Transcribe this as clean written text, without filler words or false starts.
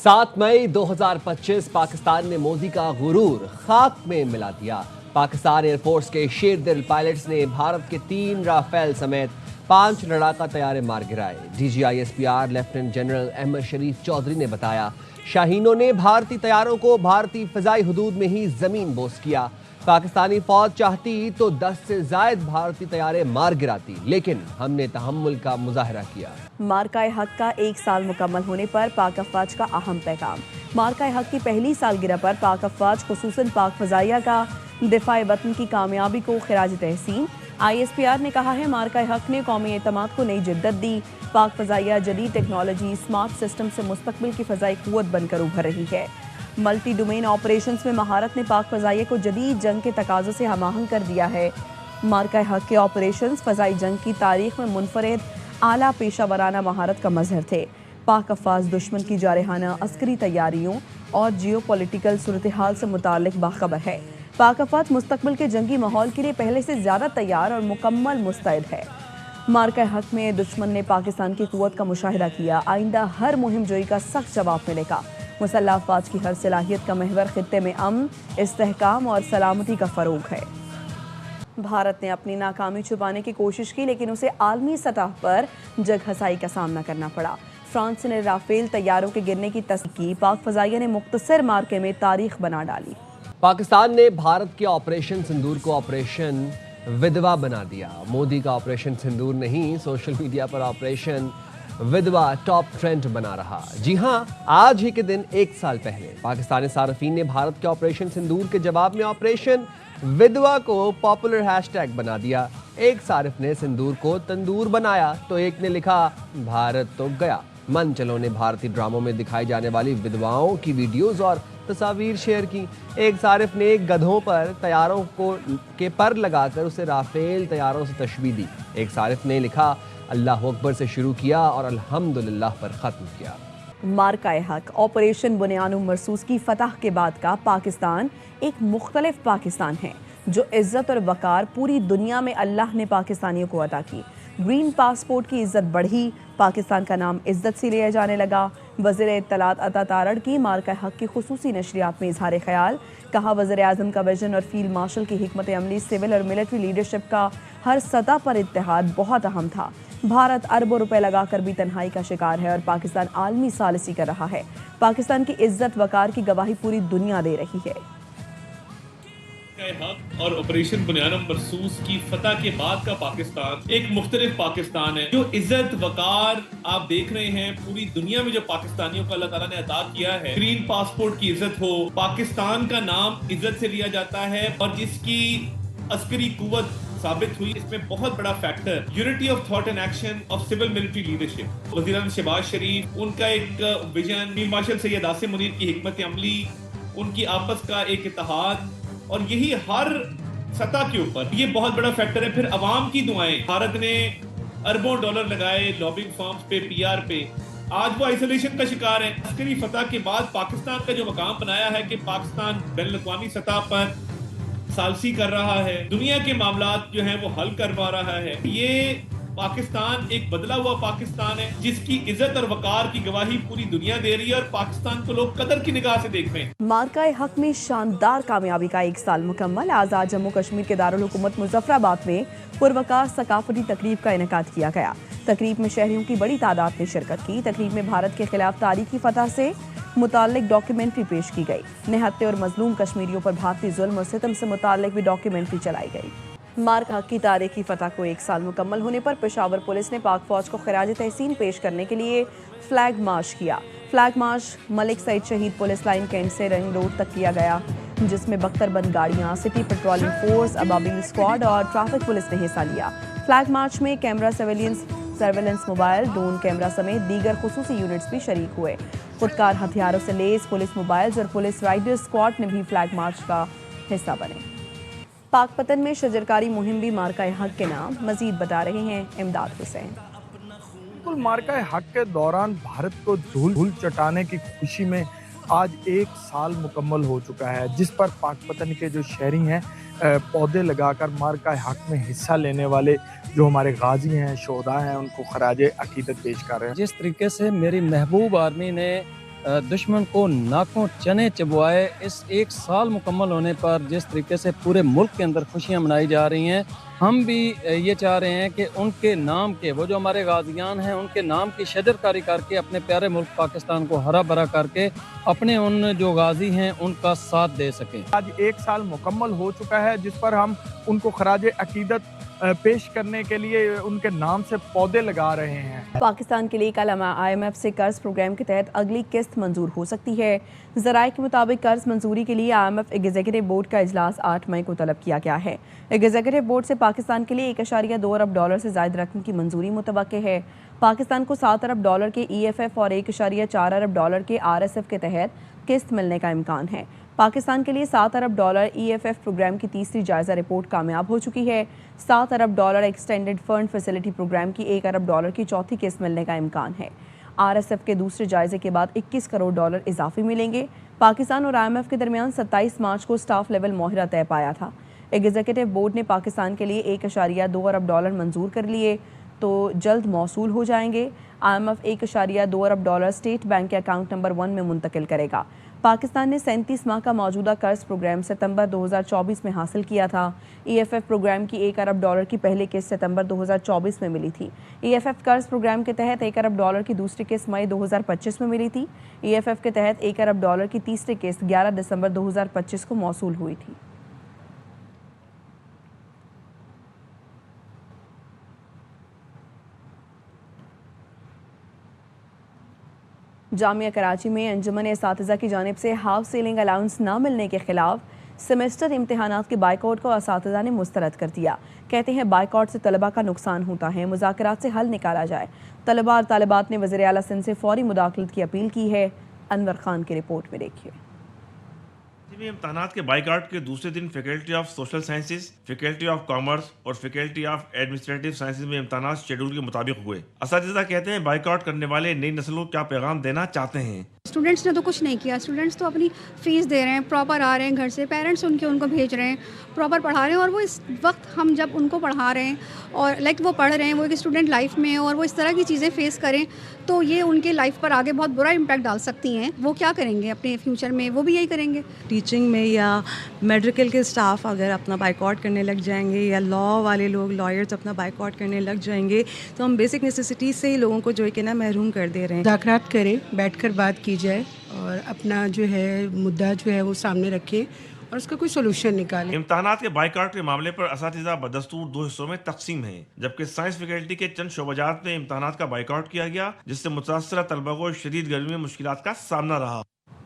7 मई 2025 पाकिस्तान ने मोदी का गुरूर खाक में मिला दिया। पाकिस्तान एयरफोर्स के शेर दिल पायलट्स ने भारत के 3 राफेल समेत 5 लड़ाका तैयारे मार गिराए। DGISPR लेफ्टिनेंट जनरल अहमद शरीफ चौधरी ने बताया, शाहीनों ने भारतीय तैयारों को भारतीय फिजाई हुदूद में ही जमीन बोस किया। पाकिस्तानी फौज चाहती तो 10 से ज्यादा भारतीय तैयारे मार गिराती, लेकिन हमने तहम्मुल का मुजाहरा किया। मार्काए हक का 1 साल मुकम्मल होने पर पाक अफवाज का अहम पैगाम। मार्काए हक की पहली सालगिरह पर पाक अफवाज खुसूसन पाक फजाइया का दिफाए वतन की कामयाबी को खिराज तहसीन। ISPR ने कहा है, मार्काए हक ने कौमी एतमाद को नई जिद्दत दी। पाक फजाइया जदीद टेक्नोलॉजी, स्मार्ट सिस्टम से मुस्तकबिल की फजाई कुव्वत बनकर उभर रही है। मल्टी डोमेन ऑपरेशंस में महारत ने पाक फजाइया को जदीद जंग के तकाज़ों से हमाहंग कर दिया है। मार्काए हक के ऑपरेशंस फजाई जंग की तारीख में मुनफरिद आला पेशा वराना महारत का मजहर थे। पाक अफवाज दुश्मन की जारहाना अस्करी तैयारियों और जियो पॉलिटिकल सूरत हाल से मुताल्लिक बाखबर है। पाक अफवाज मुस्तकबिल के जंगी माहौल के लिए पहले से ज़्यादा तैयार और मुकम्मल मुस्तैद है। मार्काए हक में दुश्मन ने पाकिस्तान की कुव्वत का मुशाहिदा किया। आइंदा हर मुहिम जोई का सख्त जवाब मिलेगा। मुसल्लह अफवाज की हर सलाहियत का महवर खित्ते में अमन, इस्तेहकाम और सलामती का फ़रोग है। भारत ने अपनी नाकामी छुपाने की कोशिश की, लेकिन उसे आलमी सतह पर जग हसाई का सामना करना पड़ा। फ्रांस ने राफेल तैयारों के गिरने की तस्दीक की। पाक फजाइया ने मुख्तसर मार्के में तारीख बना डाली। पाकिस्तान ने भारत के ऑपरेशन सिंदूर को ऑपरेशन विधवा बना दिया। मोदी का ऑपरेशन सिंदूर नहीं, सोशल मीडिया पर ऑपरेशन विधवा टॉप ट्रेंड बना रहा। जी हां, आज ही के दिन 1 साल पहले पाकिस्तानी सार्फिन ने भारत के ऑपरेशन सिंदूर के जवाब में ऑपरेशन विधवा को पॉपुलर हैशटैग बना दिया। एक सारिफ ने सिंदूर को तंदूर बनाया तो एक ने लिखा भारत तो गया। मनचलों ने भारतीय ड्रामों में दिखाई जाने वाली विधवाओं की वीडियोस और तस्वीर शेयर की। एक सारिफ ने गधों पर तैयारों को के पर लगाकर उसे राफेल तैयारों से तशबीह दी। एक सारिफ ने लिखा अल्लाह अकबर से शुरू किया और अल्हम्दुलिल्लाह पर ख़त्म किया। मार्काए हक ऑपरेशन बुनियान मरसूस की फतह के बाद का पाकिस्तान एक मुख्तलिफ पाकिस्तान है, जो इज्जत और वकार पूरी दुनिया में अल्लाह ने पाकिस्तानियों को अता की। ग्रीन पासपोर्ट की इज्जत बढ़ी, पाकिस्तान का नाम इज्जत से लिया जाने लगा। वज़ीर इत्तलात अता तारड़ की मार्काए हक की खुसूसी नशरियात में इजहार ख्याल। कहा, वज़ीर आज़म का विजन और फील्ड मार्शल की हिकमत अमली सिविल और मिलिट्री लीडरशिप का हर सतह पर इत्तेहाद बहुत अहम था। भारत अरबों रुपए लगाकर भी तन्हाई का शिकार है और पाकिस्तान आलमी सालिसी कर रहा है। पाकिस्तान की इज्जत वकार की गवाही पूरी दुनिया दे रही है। हक और ऑपरेशन बुनियान मरसूस की फतह के बाद का पाकिस्तान एक मुख्तलिफ पाकिस्तान है। जो इज्जत वकार आप देख रहे हैं पूरी दुनिया में जो पाकिस्तानियों को अल्लाह ताला ने अता किया है, ग्रीन पासपोर्ट की इज्जत हो, पाकिस्तान का नाम इज्जत से लिया जाता है और जिसकी अस्करी कुव्वत साबित हुई, इसमें बहुत बड़ा factor unity of thought and action of civil military leadership. वज़ीर शहबाज शरीफ, उनका एक vision, field marshal Syed Asim Munir की हिकमत अमली, उनकी आपस का एक इत्तेहाद, और यही हर सतह के ऊपर ये बहुत बड़ा फैक्टर है। फिर अवाम की दुआएं, भारत ने अरबों डॉलर लगाए लॉबिंग फर्म्स पे, PR पे, आज वो आइसोलेशन का शिकार है। अस्करी फतह के बाद पाकिस्तान का जो मकाम बनाया है कि पाकिस्तान बैनुल-अक़वामी सतह पर सालसी कर रहा है, दुनिया के मामलात जो हैं वो हल करवा रहा है, ये पाकिस्तान एक बदला हुआ पाकिस्तान है जिसकी इज्जत और वकार की गवाही पूरी दुनिया दे रही है और पाकिस्तान को लोग कदर की निगाह से देख रहे हैं। मार्काए हक में शानदार कामयाबी का 1 साल मुकम्मल। आज़ाद जम्मू कश्मीर के दारुल हुकूमत मुजफ्फराबाद में पुरवकार सकाफती तकरीब का इनेकाद किया गया। तकरीब में शहरियों की बड़ी तादाद ने शिरकत की। तकरीब में भारत के खिलाफ तारीखी फतह से मुताल्लिक डॉक्यूमेंट्री पेश की गई। निहत्ते और मजलूम कश्मीरियों पर भारतीय जुल्म और सितम से मुताल्लिक भी डॉक्यूमेंट्री चलाई गई। मार्काए हक की तारीखी फतह को 1 साल मुकम्मल होने पर पेशावर पुलिस ने पाक फौज को खिराज तहसीन पेश करने के लिए फ्लैग मार्च किया। फ्लैग मार्च मलिक सईद शहीद पुलिस लाइन कैंट से रिंग रोड तक किया गया, जिसमें बख्तरबंद गाड़ियां, सिटी पेट्रोलिंग फोर्स, अबाबिल स्क्वाड और ट्रैफिक पुलिस ने हिस्सा लिया। फ्लैग मार्च में camera surveillance mobile, drone camera समेत दीगर खुसूसी यूनिट्स भी शरीक हुए। खुदकार हथियारों से लेस पुलिस मोबाइल्स और पुलिस राइडर स्क्वाड ने भी फ्लैग मार्च का हिस्सा बने। पाकपतन में शजरकारी मुहिम भी मार्काए हक के नाम, मजीद बता रहे हैं इमदाद हुसैन। बिल्कुल, मार्काए हक के दौरान भारत को धूल चटाने की खुशी में आज 1 साल मुकम्मल हो चुका है, जिस पर पाकपतन के जो शहरी हैं पौधे लगाकर मार्काए हक में हिस्सा लेने वाले जो हमारे गाजी हैं, शोहदा हैं, उनको खराज अकीदत पेश कर रहे हैं। जिस तरीके से मेरी महबूब आर्मी ने دشمن کو ناکوں چنے چبوائے. اس ایک سال مکمل ہونے پر جس طریقے سے پورے ملک کے اندر خوشیاں منائی جا رہی ہیں, ہم بھی یہ چاہ رہے ہیں کہ ان کے نام کے وہ جو ہمارے غازیان ہیں ان کے نام کی شجر کاری کر کے اپنے پیارے ملک پاکستان کو ہرا بھرا کر کے اپنے ان جو غازی ہیں ان کا ساتھ دے سکیں. آج ایک سال مکمل ہو چکا ہے جس پر ہم ان کو خراج عقیدت پیش کرنے کے لیے ان کے نام سے پودے لگا رہے ہیں. پاکستان کے لیے کل IMF سے قرض پروگرام کے تحت اگلی قسط منظور ہو سکتی ہے. ذرائع کے مطابق قرض منظوری کے لیے IMF ایگزیکٹو بورڈ کا اجلاس 8 مئی کو طلب کیا گیا ہے. ایگزیکٹو بورڈ سے پاکستان کے لیے $1.2 ارب سے زائد رقم کی منظوری متوقع ہے. پاکستان کو $7 ارب کے EFF اور $1.4 ارب کے RSF کے تحت قسط ملنے کا امکان ہے. پاکستان کے لیے $7 ارب EFF پروگرام کی تیسری جائزہ رپورٹ کامیاب ہو چکی ہے. $7 ارب ایکسٹینڈڈ فنڈ فیسلٹی پروگرام کی $1 ارب کی چوتھی قسط ملنے کا امکان ہے. RSF کے دوسرے جائزے کے بعد $21 کروڑ اضافی ملیں گے. پاکستان اور IMF کے درمیان 27 مارچ کو سٹاف لیول معاہدہ طے پایا تھا. ایگزیکٹو بورڈ نے پاکستان کے لیے $1.2 ارب منظور کر لیے تو جلد موصول ہو جائیں گے. IMF $1.2 ارب اسٹیٹ بینک کے اکاؤنٹ نمبر 1 میں منتقل کرے گا. پاکستان نے 37 ماہ کا موجودہ قرض پروگرام ستمبر 2024 میں حاصل کیا تھا. EFF پروگرام کی $1 ارب کی پہلی قسط ستمبر 2024 میں ملی تھی. EFF قرض پروگرام کے تحت $1 ارب کی دوسری قسط مئی 2025 میں ملی تھی. EFF کے تحت $1 ارب کی تیسری قسط 11 دسمبر 2025 کو موصول ہوئی تھی. جامعہ کراچی میں انجمن اساتذہ کی جانب سے ہاف سیلنگ الاؤنس نہ ملنے کے خلاف سیمسٹر امتحانات کے بائیکاٹ کو اساتذہ نے مسترد کر دیا. کہتے ہیں بائیکاٹ سے طلبہ کا نقصان ہوتا ہے, مذاکرات سے حل نکالا جائے. طلبہ اور طالبات نے وزیر اعلیٰ سندھ سے فوری مداخلت کی اپیل کی ہے. انور خان کی رپورٹ میں دیکھیے. امتحانات کے بائیکاٹ کے دوسرے دن faculty of social sciences, faculty of commerce اور فیکلٹی آف ایڈمنسٹریٹو سائنسز میں امتحانات شیڈول کے مطابق ہوئے. اساتذہ کہتے ہیں بائیکاٹ کرنے والے نئی نسل کو کیا پیغام دینا چاہتے ہیں. اسٹوڈنٹس نے تو کچھ نہیں کیا. اسٹوڈنٹس تو اپنی فیس دے رہے ہیں, پراپر آ رہے ہیں گھر سے, پیرنٹس ان کو بھیج رہے ہیں, پراپر پڑھا رہے ہیں. اور وہ اس وقت ہم جب ان کو پڑھا رہے ہیں اور وہ پڑھ رہے ہیں, وہ ایک اسٹوڈنٹ لائف میں اور وہ اس طرح کی چیزیں فیس کریں تو یہ ان کے لائف پر آگے بہت برا امپیکٹ ڈال سکتی ہیں. وہ کیا کریں گے اپنے فیوچر میں, وہ بھی یہی کریں گے. ٹیچنگ میں یا میڈیکل کے اسٹاف اگر اپنا بائیکاٹ کرنے لگ جائیں گے یا لا والے لوگ لائرز اپنا بائیکاٹ کرنے لگ جائیں گے تو ہم بیسک نیسیسٹیز سے ہی لوگوں کو جو ہے کہ نا محروم کر دے رہے ہیں. مذاکرات کریں, بیٹھ کر بات کی جائے اور اپنا جو ہے مدعا جو ہے وہ سامنے رکھیں اور اس کا کوئی سولوشن نکالیں. امتحانات کے بائیکاٹ کے معاملے پر اساتذہ بدستور 2 حصوں میں تقسیم ہیں, جبکہ سائنس فیکلٹی کے چند شعبات میں امتحانات کا بائیکاٹ کیا گیا جس سے متاثرہ طلبہ کو شدید گرمی میں مشکلات کا سامنا رہا.